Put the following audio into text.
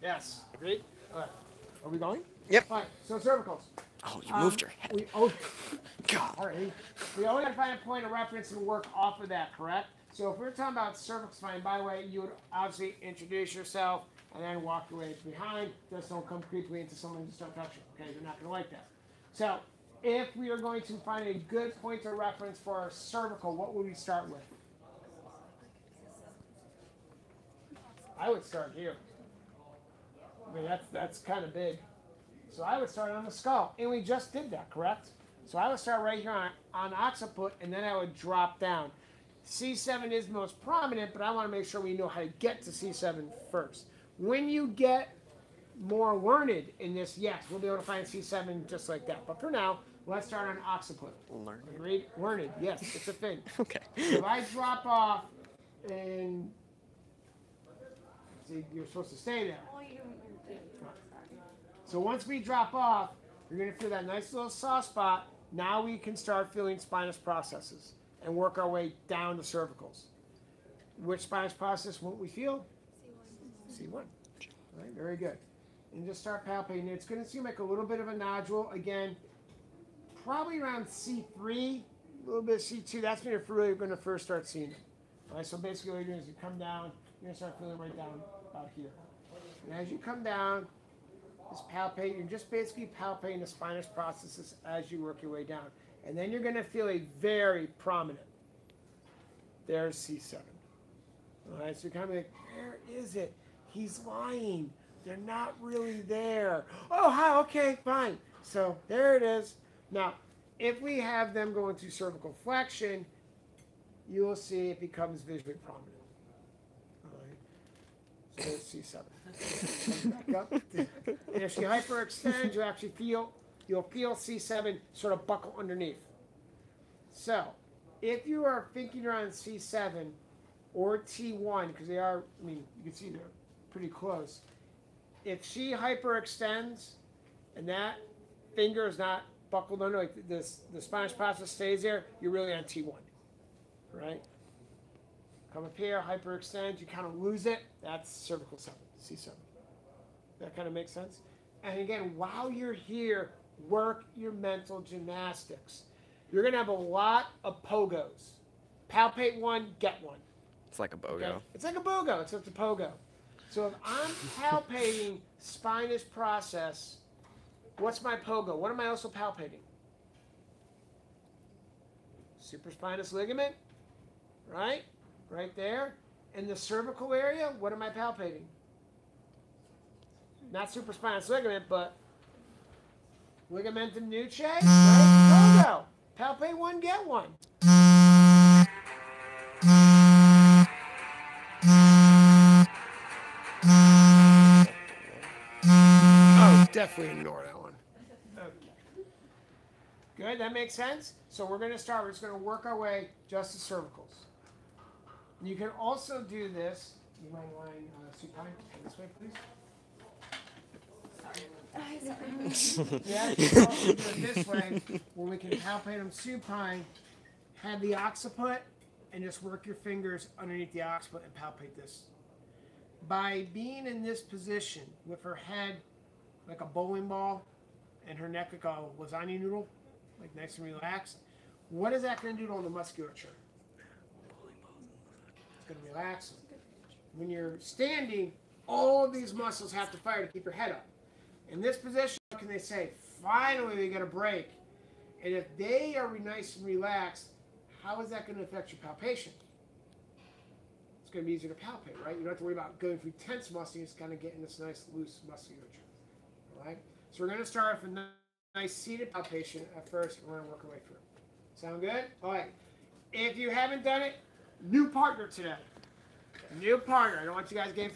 Yes. Agreed? All right. Are we going? Yep. All right. So cervicals. Oh, you moved your head. God. All right. We always got to find a point of reference and work off of that, correct? So if we're talking about cervical spine, by the way, you would obviously introduce yourself and then walk your way behind. Just don't come creepily into someone and just don't touch you. Okay, they're not going to like that. So if we are going to find a good point of reference for our cervical, what would we start with? I would start here. I mean, that's kind of big. So I would start on the skull. And we just did that, correct? So I would start right here on occiput, and then I would drop down. C7 is most prominent, but I want to make sure we know how to get to C7 first. When you get more learned in this, yes, we'll be able to find C7 just like that. But for now, let's start on occiput. Learned. Agreed? Learned, yes, it's a thing. Okay. So if I drop off and see, you're supposed to stay there. So once we drop off, you're going to feel that nice little soft spot. Now we can start feeling spinous processes and work our way down to cervicals. Which spinous process won't we feel? C1. All right, very good. And just start palpating. It's going to seem like a little bit of a nodule. Again, probably around C3, a little bit of C2. That's when you're really going to first start seeing it. All right, so basically what you're doing is you come down, you're going to start feeling right down about here. And as you come down, just palpate. You're just basically palpating the spinous processes as you work your way down. And then you're going to feel a very prominent. There's C7. All right, so you're kind of like, where is it? He's lying. They're not really there. Oh, hi, okay, fine. So there it is. Now, if we have them going through cervical flexion, you will see it becomes visually prominent. All right, so there's C7. Back up. And if she hyperextends, you'll feel C7 sort of buckle underneath. So, if you are thinking you're on C7 or T1, because they are, I mean, you can see they're pretty close. If she hyperextends and that finger is not buckled under, like the spinous process stays there, you're really on T1, right? Come up here, hyperextend, you kind of lose it. That's cervical 7, C7. That kind of makes sense? And again, while you're here, work your mental gymnastics. You're going to have a lot of pogos. Palpate one, get one. It's like a BOGO. Okay? It's like a BOGO, except a pogo. So if I'm palpating spinous process, what's my pogo? What am I also palpating? Supraspinous ligament, right? Right there. In the cervical area, what am I palpating? Not supraspinous ligament, but ligamentum nuchae, right? Pogo. Palpate one, get one. Oh, definitely ignore that one. Okay. Good, that makes sense? So we're going to start, we're just going to work our way just to cervicals. You can also do this. You mind lying supine? This way, please. Yeah, you can also do it this way, where we can palpate them supine, have the occiput, and just work your fingers underneath the occiput and palpate this. By being in this position with her head like a bowling ball and her neck like a lasagna noodle, like nice and relaxed, what is that going to do to the musculature? It's going to relax. When you're standing, all of these muscles have to fire to keep your head up. In this position, what can they say? Finally, we get a break. And if they are nice and relaxed, how is that going to affect your palpation? It's going to be easier to palpate, right? You don't have to worry about going through tense muscle. You just kind of get in this nice, loose musculature. All right? So we're going to start with a nice seated palpation at first, and we're going to work our way through. Sound good? All right. If you haven't done it, new partner today. New partner. I don't want you guys getting